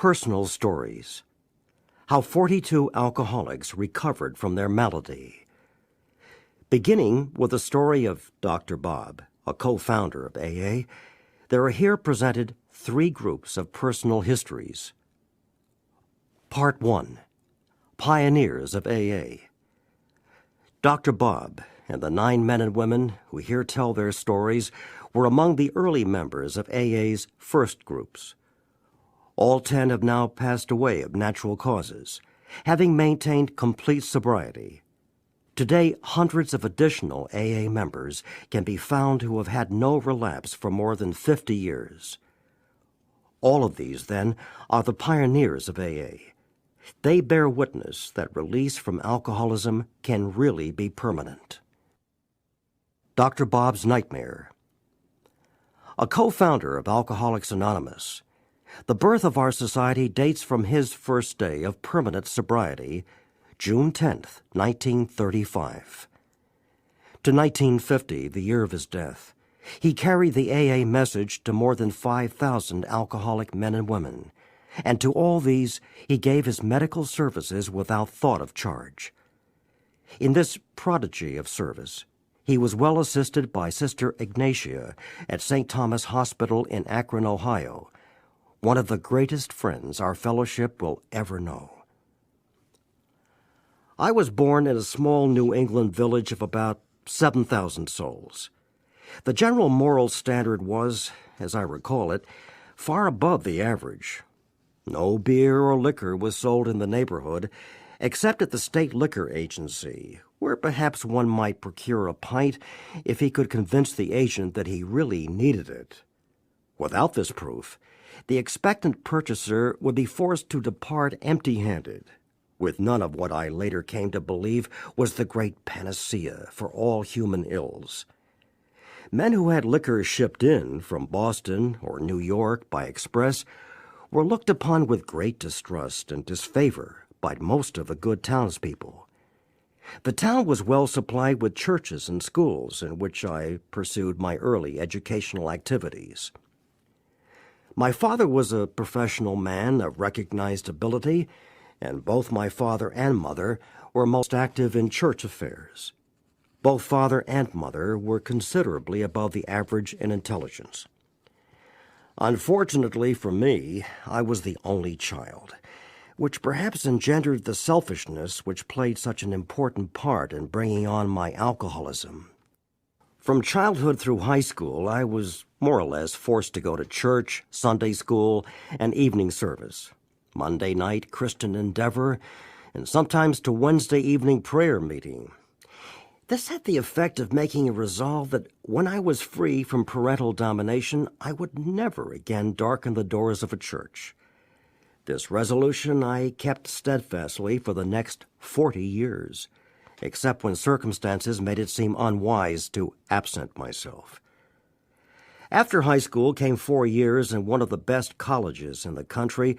Personal Stories. How 42 alcoholics recovered from their malady. Beginning with the story of Dr. Bob, a co-founder of AA, there are here presented 3 groups of personal histories. Part 1. Pioneers of AA. Dr. Bob and the 9 men and women who here tell their stories were among the early members of AA's first groups. All 10 have now passed away of natural causes, having maintained complete sobriety. Today, hundreds of additional AA members can be found who have had no relapse for more than 50 years. All of these, then, are the pioneers of AA. They bear witness that release from alcoholism can really be permanent. Dr. Bob's Nightmare. A co-founder of Alcoholics Anonymous, the birth of our society dates from his first day of permanent sobriety, June 10th, 1935. To 1950, the year of his death, he carried the AA message to more than 5,000 alcoholic men and women, and to all these he gave his medical services without thought of charge. In this prodigy of service, he was well assisted by Sister Ignatia at St. Thomas Hospital in Akron, Ohio, one of the greatest friends our fellowship will ever know. I was born in a small New England village of about 7,000 souls. The general moral standard was, as I recall it, far above the average. No beer or liquor was sold in the neighborhood, except at the state liquor agency, where perhaps one might procure a pint if he could convince the agent that he really needed it. Without this proof, the expectant purchaser would be forced to depart empty-handed, with none of what I later came to believe was the great panacea for all human ills. Men who had liquor shipped in from Boston or New York by express were looked upon with great distrust and disfavor by most of the good townspeople. The town was well supplied with churches and schools in which I pursued my early educational activities. My father was a professional man of recognized ability, and both my father and mother were most active in church affairs. Both father and mother were considerably above the average in intelligence. Unfortunately for me, I was the only child, which perhaps engendered the selfishness which played such an important part in bringing on my alcoholism. From childhood through high school, I was more or less forced to go to church, Sunday school, and evening service, Monday night Christian Endeavor, and sometimes to Wednesday evening prayer meeting. This had the effect of making a resolve that when I was free from parental domination, I would never again darken the doors of a church. This resolution I kept steadfastly for the next 40 years, except when circumstances made it seem unwise to absent myself. After high school came 4 years in one of the best colleges in the country,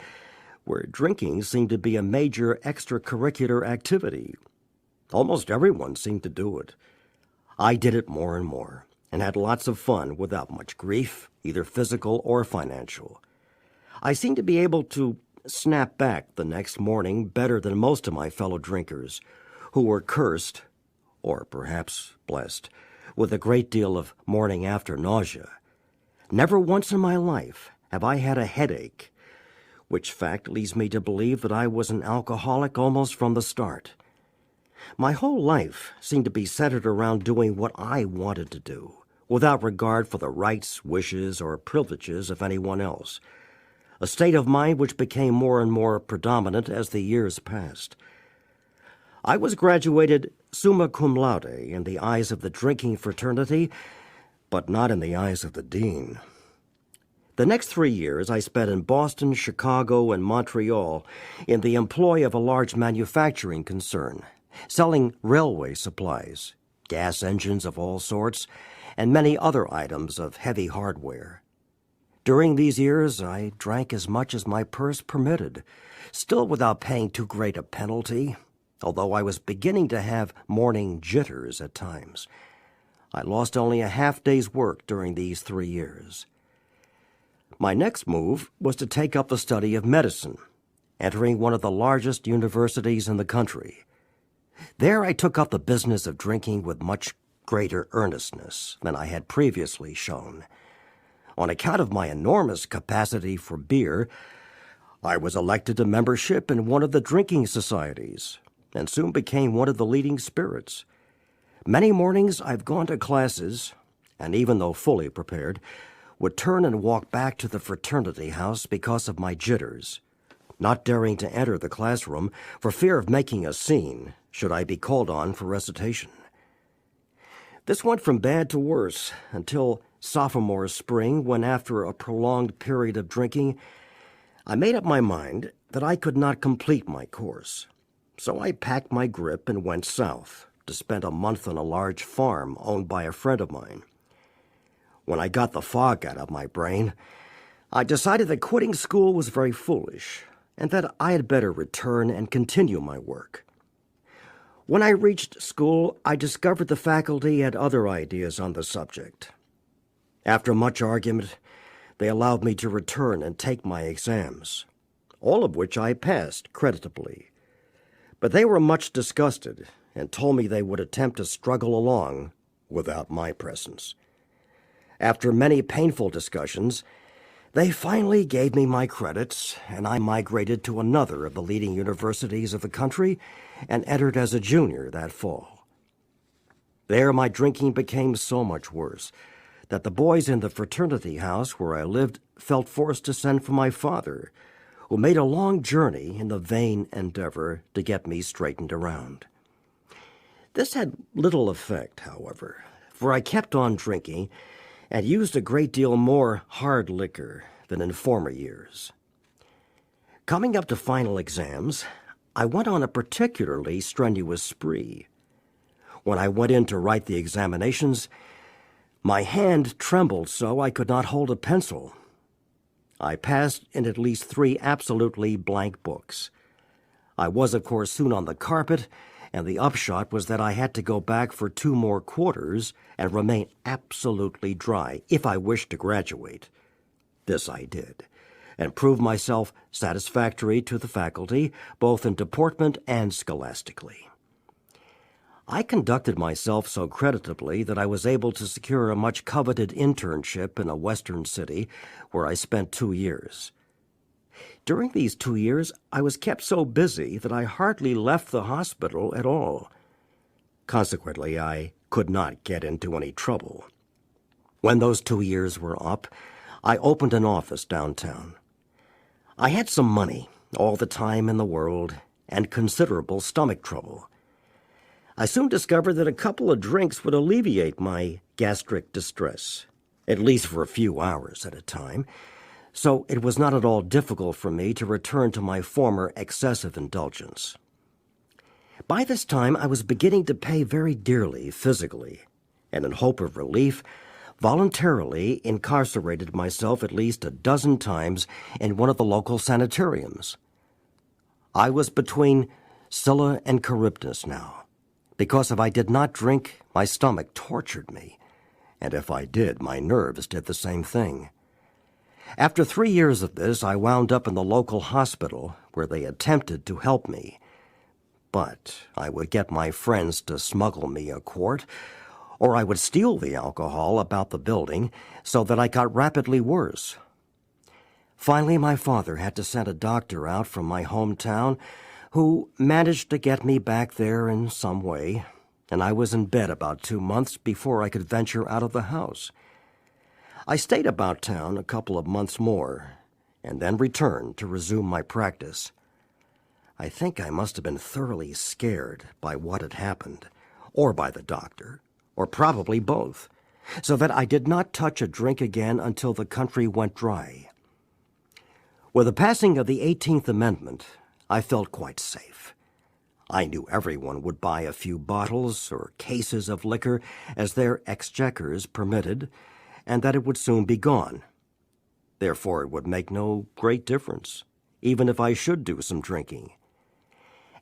where drinking seemed to be a major extracurricular activity. Almost everyone seemed to do it. I did it more and more, and had lots of fun without much grief, either physical or financial. I seemed to be able to snap back the next morning better than most of my fellow drinkers, who were cursed, or perhaps blessed, with a great deal of morning-after nausea. Never once in my life have I had a headache, which fact leads me to believe that I was an alcoholic almost from the start. My whole life seemed to be centered around doing what I wanted to do, without regard for the rights, wishes, or privileges of anyone else, a state of mind which became more and more predominant as the years passed. I was graduated summa cum laude in the eyes of the drinking fraternity, but not in the eyes of the dean. The next 3 years I spent in Boston, Chicago, and Montreal in the employ of a large manufacturing concern, selling railway supplies, gas engines of all sorts, and many other items of heavy hardware. During these years I drank as much as my purse permitted, still without paying too great a penalty, although I was beginning to have morning jitters at times. I lost only a half-day's work during these 3 years. My next move was to take up the study of medicine, entering one of the largest universities in the country. There I took up the business of drinking with much greater earnestness than I had previously shown. On account of my enormous capacity for beer, I was elected to membership in one of the drinking societies, and soon became one of the leading spirits. Many mornings I've gone to classes, and even though fully prepared, would turn and walk back to the fraternity house because of my jitters, not daring to enter the classroom for fear of making a scene should I be called on for recitation. This went from bad to worse until sophomore spring, when after a prolonged period of drinking, I made up my mind that I could not complete my course. So I packed my grip and went south to spend a month on a large farm owned by a friend of mine. When I got the fog out of my brain, I decided that quitting school was very foolish and that I had better return and continue my work. When I reached school, I discovered the faculty had other ideas on the subject. After much argument, they allowed me to return and take my exams, all of which I passed creditably. But they were much disgusted and told me they would attempt to struggle along without my presence. After many painful discussions, they finally gave me my credits, and I migrated to another of the leading universities of the country and entered as a junior that fall. There my drinking became so much worse that the boys in the fraternity house where I lived felt forced to send for my father, who made a long journey in the vain endeavor to get me straightened around. This had little effect, however, for I kept on drinking and used a great deal more hard liquor than in former years. Coming up to final exams, I went on a particularly strenuous spree. When I went in to write the examinations, my hand trembled so I could not hold a pencil. I passed in at least 3 absolutely blank books. I was, of course, soon on the carpet, and the upshot was that I had to go back for 2 more quarters and remain absolutely dry if I wished to graduate. This I did, and proved myself satisfactory to the faculty, both in deportment and scholastically. I conducted myself so creditably that I was able to secure a much-coveted internship in a western city where I spent 2 years. During these 2 years, I was kept so busy that I hardly left the hospital at all. Consequently, I could not get into any trouble. When those 2 years were up, I opened an office downtown. I had some money, all the time in the world, and considerable stomach trouble. I soon discovered that a couple of drinks would alleviate my gastric distress, at least for a few hours at a time, so it was not at all difficult for me to return to my former excessive indulgence. By this time, I was beginning to pay very dearly physically, and in hope of relief, voluntarily incarcerated myself at least a dozen times in one of the local sanitariums. I was between Scylla and Charybdis now, because if I did not drink, my stomach tortured me, and if I did, my nerves did the same thing. After 3 years of this, I wound up in the local hospital where they attempted to help me. But I would get my friends to smuggle me a quart, or I would steal the alcohol about the building so that I got rapidly worse. Finally, my father had to send a doctor out from my hometown who managed to get me back there in some way, and I was in bed about 2 months before I could venture out of the house. I stayed about town a couple of months more, and then returned to resume my practice. I think I must have been thoroughly scared by what had happened, or by the doctor, or probably both, so that I did not touch a drink again until the country went dry. With the passing of the 18th Amendment, I felt quite safe. I knew everyone would buy a few bottles or cases of liquor as their exchequers permitted, and that it would soon be gone. Therefore, it would make no great difference, even if I should do some drinking.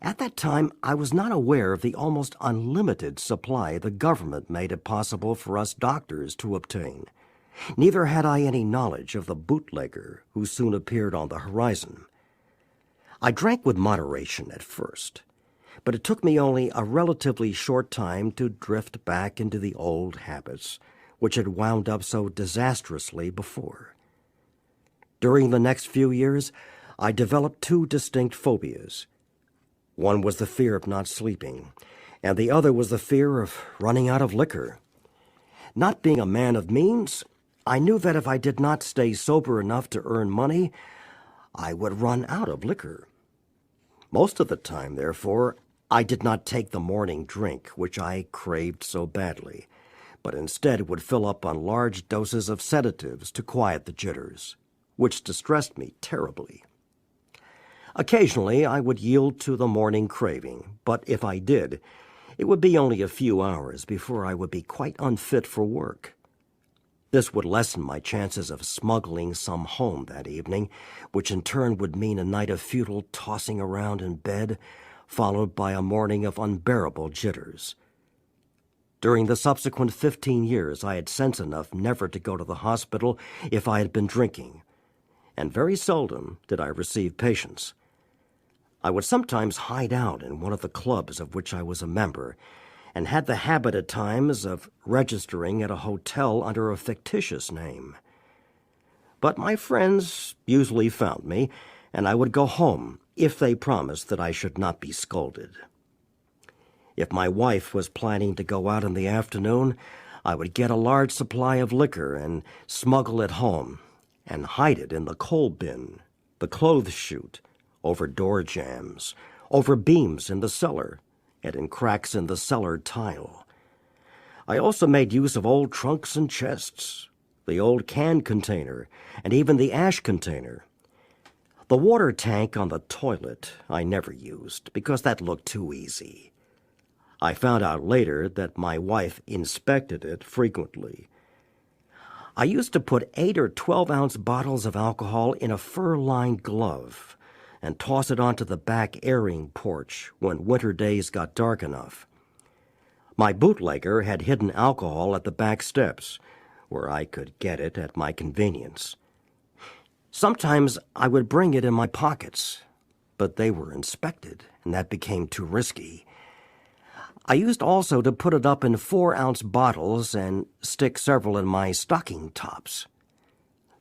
At that time, I was not aware of the almost unlimited supply the government made it possible for us doctors to obtain, Neither had I any knowledge of the bootlegger who soon appeared on the horizon. I drank with moderation at first, but it took me only a relatively short time to drift back into the old habits which had wound up so disastrously before. During the next few years, I developed two distinct phobias. One was the fear of not sleeping, and the other was the fear of running out of liquor. Not being a man of means, I knew that if I did not stay sober enough to earn money, I would run out of liquor. Most of the time, therefore, I did not take the morning drink, which I craved so badly, but instead would fill up on large doses of sedatives to quiet the jitters, which distressed me terribly. Occasionally, I would yield to the morning craving, but if I did, it would be only a few hours before I would be quite unfit for work. This would lessen my chances of smuggling some home that evening, which in turn would mean a night of futile tossing around in bed, followed by a morning of unbearable jitters. During the subsequent 15 years, I had sense enough never to go to the hospital if I had been drinking, and very seldom did I receive patients. I would sometimes hide out in one of the clubs of which I was a member, and had the habit at times of registering at a hotel under a fictitious name. But my friends usually found me, and I would go home if they promised that I should not be scolded. If my wife was planning to go out in the afternoon, I would get a large supply of liquor and smuggle it home and hide it in the coal bin, the clothes chute, over door jambs, over beams in the cellar, and in cracks in the cellar tile. I also made use of old trunks and chests, the old can container, and even the ash container. The water tank on the toilet I never used because that looked too easy. I found out later that my wife inspected it frequently. I used to put 8 or 12-ounce bottles of alcohol in a fur-lined glove and toss it onto the back airing porch when winter days got dark enough. My bootlegger had hidden alcohol at the back steps, where I could get it at my convenience. Sometimes I would bring it in my pockets, but they were inspected, and that became too risky. I used also to put it up in 4-ounce bottles and stick several in my stocking tops.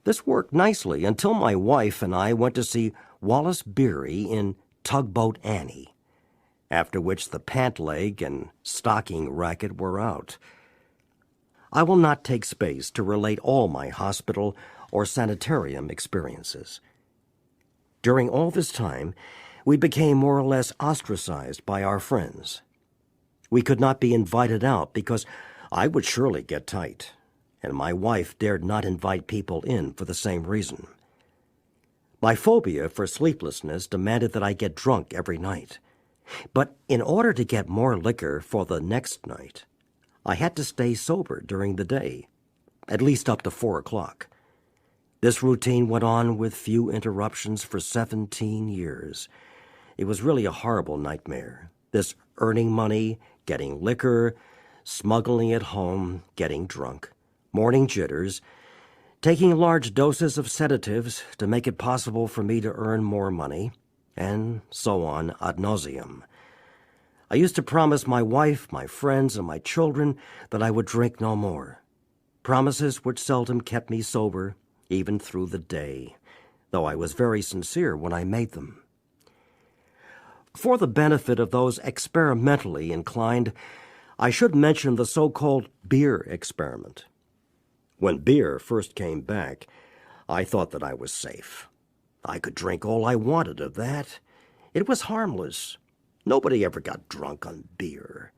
This worked nicely until my wife and I went to see Wallace Beery in Tugboat Annie, after which the pant leg and stocking racket were out. I will not take space to relate all my hospital or sanitarium experiences. During all this time, we became more or less ostracized by our friends. We could not be invited out because I would surely get tight, and my wife dared not invite people in for the same reason. My phobia for sleeplessness demanded that I get drunk every night. But in order to get more liquor for the next night, I had to stay sober during the day, at least up to 4 o'clock. This routine went on with few interruptions for 17 years. It was really a horrible nightmare, this earning money, getting liquor, smuggling it home, getting drunk, morning jitters, taking large doses of sedatives to make it possible for me to earn more money, and so on ad nauseum. I used to promise my wife, my friends, and my children that I would drink no more, promises which seldom kept me sober, even through the day, though I was very sincere when I made them. For the benefit of those experimentally inclined, I should mention the so-called beer experiment. When beer first came back, I thought that I was safe. I could drink all I wanted of that. It was harmless. Nobody ever got drunk on beer.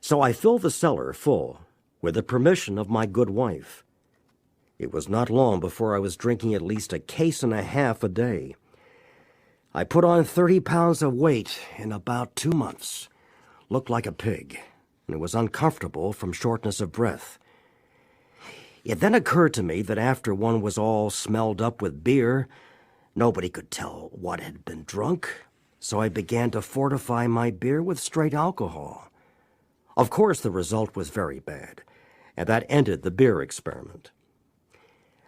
So I filled the cellar full, with the permission of my good wife. It was not long before I was drinking at least a case and a half a day. I put on 30 pounds of weight in about 2 months, looked like a pig, and it was uncomfortable from shortness of breath. It then occurred to me that after one was all smelled up with beer, nobody could tell what had been drunk, so I began to fortify my beer with straight alcohol. Of course, the result was very bad, and that ended the beer experiment.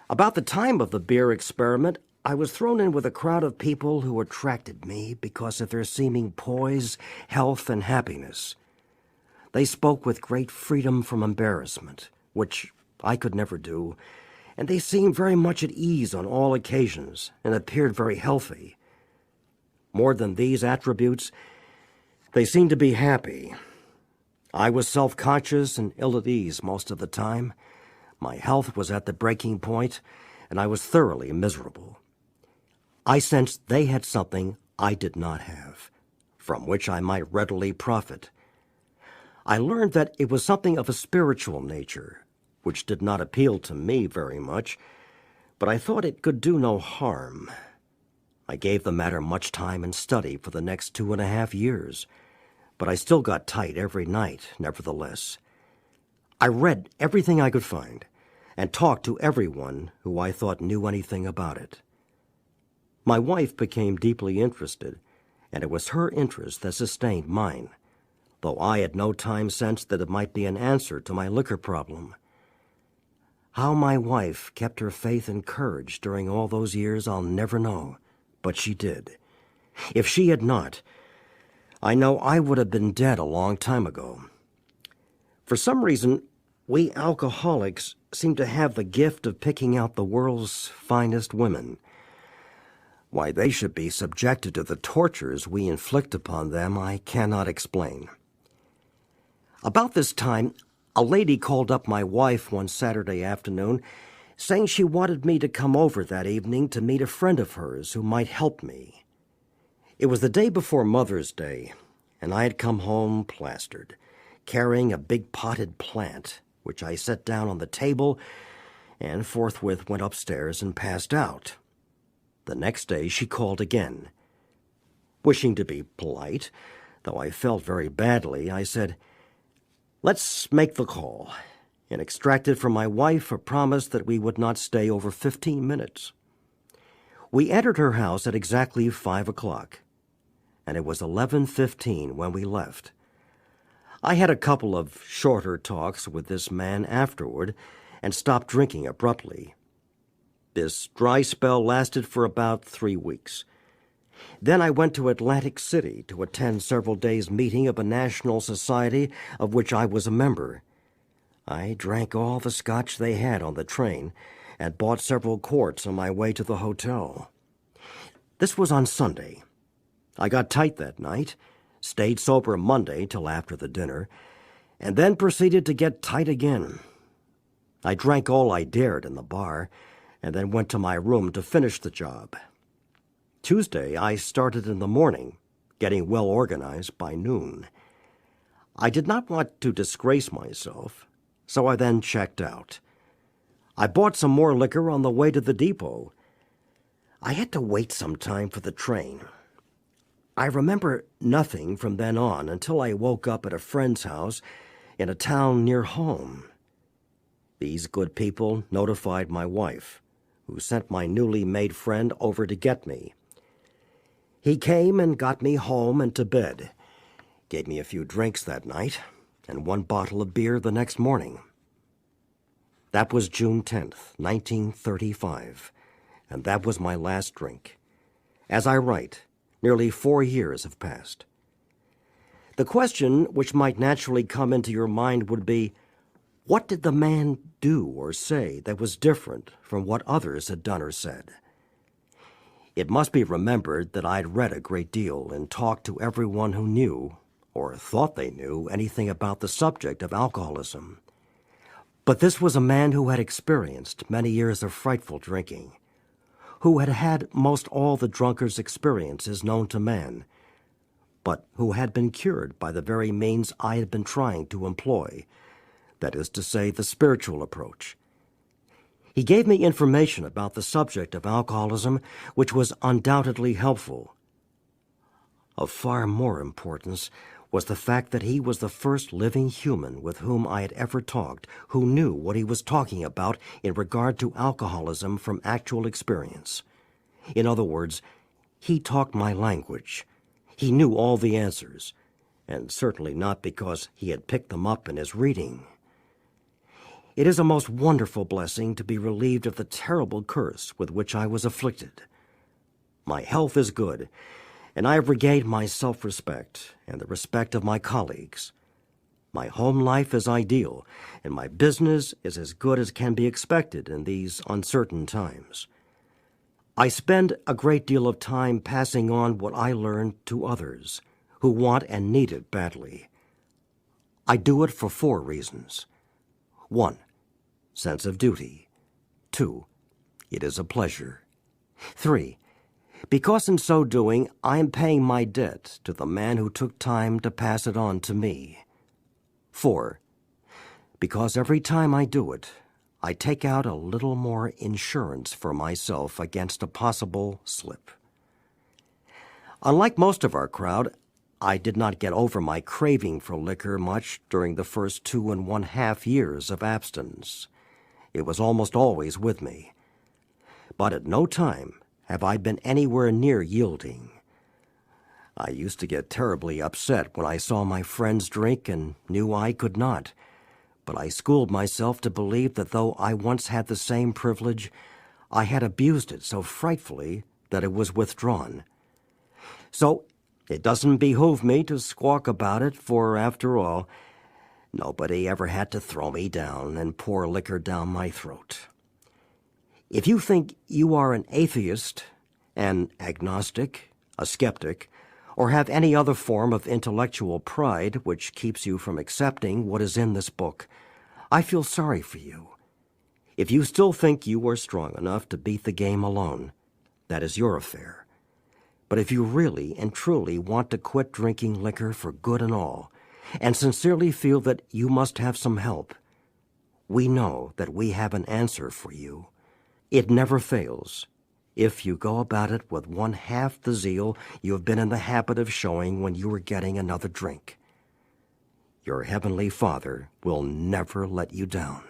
About the time of the beer experiment, I was thrown in with a crowd of people who attracted me because of their seeming poise, health, and happiness. They spoke with great freedom from embarrassment, which I could never do, and they seemed very much at ease on all occasions and appeared very healthy. More than these attributes, they seemed to be happy. I was self-conscious and ill at ease most of the time. My health was at the breaking point, and I was thoroughly miserable. I sensed they had something I did not have, from which I might readily profit. I learned that it was something of a spiritual nature, which did not appeal to me very much, but I thought it could do no harm. I gave the matter much time and study for the next 2.5 years, but I still got tight every night, nevertheless. I read everything I could find and talked to everyone who I thought knew anything about it. My wife became deeply interested, and it was her interest that sustained mine, though I at no time sensed that it might be an answer to my liquor problem. How my wife kept her faith and courage during all those years I'll never know, but she did. If she had not, I know I would have been dead a long time ago. For some reason, we alcoholics seem to have the gift of picking out the world's finest women. Why they should be subjected to the tortures we inflict upon them, I cannot explain. About this time, a lady called up my wife one Saturday afternoon, saying she wanted me to come over that evening to meet a friend of hers who might help me. It was the day before Mother's Day, and I had come home plastered, carrying a big potted plant, which I set down on the table and forthwith went upstairs and passed out. The next day she called again. Wishing to be polite, though I felt very badly, I said, "Let's make the call," and extracted from my wife a promise that we would not stay over 15 minutes. We entered her house at exactly 5 o'clock, and it was 11:15 when we left. I had a couple of shorter talks with this man afterward and stopped drinking abruptly. This dry spell lasted for about 3 weeks. Then I went to Atlantic City to attend several days' meeting of a national society of which I was a member. I drank all the scotch they had on the train and bought several quarts on my way to the hotel. This was on Sunday. I got tight that night, stayed sober Monday till after the dinner, and then proceeded to get tight again. I drank all I dared in the bar, and then went to my room to finish the job. Tuesday, I started in the morning, getting well organized by noon. I did not want to disgrace myself, so I then checked out. I bought some more liquor on the way to the depot. I had to wait some time for the train. I remember nothing from then on until I woke up at a friend's house in a town near home. These good people notified my wife, who sent my newly made friend over to get me. He came and got me home and to bed, gave me a few drinks that night, and 1 bottle of beer the next morning. That was June 10th, 1935, and that was my last drink. As I write, nearly 4 years have passed. The question which might naturally come into your mind would be, what did the man do or say that was different from what others had done or said? It must be remembered that I'd read a great deal and talked to everyone who knew, or thought they knew, anything about the subject of alcoholism. But this was a man who had experienced many years of frightful drinking, who had had most all the drunkard's experiences known to man, but who had been cured by the very means I had been trying to employ, that is to say, the spiritual approach. He gave me information about the subject of alcoholism which was undoubtedly helpful. Of far more importance was the fact that he was the first living human with whom I had ever talked who knew what he was talking about in regard to alcoholism from actual experience. In other words, he talked my language. He knew all the answers, and certainly not because he had picked them up in his reading. It is a most wonderful blessing to be relieved of the terrible curse with which I was afflicted. My health is good, and I have regained my self-respect and the respect of my colleagues. My home life is ideal, and my business is as good as can be expected in these uncertain times. I spend a great deal of time passing on what I learned to others who want and need it badly. I do it for 4 reasons. 1. Sense of duty. 2. It is a pleasure. 3. Because in so doing, I am paying my debt to the man who took time to pass it on to me. 4. Because every time I do it, I take out a little more insurance for myself against a possible slip. Unlike most of our crowd, I did not get over my craving for liquor much during the first 2½ years of abstinence. It was almost always with me. But at no time have I been anywhere near yielding. I used to get terribly upset when I saw my friends drink and knew I could not. But I schooled myself to believe that though I once had the same privilege, I had abused it so frightfully that it was withdrawn. So it doesn't behoove me to squawk about it, for, after all, nobody ever had to throw me down and pour liquor down my throat. If you think you are an atheist, an agnostic, a skeptic, or have any other form of intellectual pride which keeps you from accepting what is in this book, I feel sorry for you. If you still think you are strong enough to beat the game alone, that is your affair. But if you really and truly want to quit drinking liquor for good and all, and sincerely feel that you must have some help, we know that we have an answer for you. It never fails, if you go about it with 1/2 the zeal you have been in the habit of showing when you were getting another drink. Your Heavenly Father will never let you down.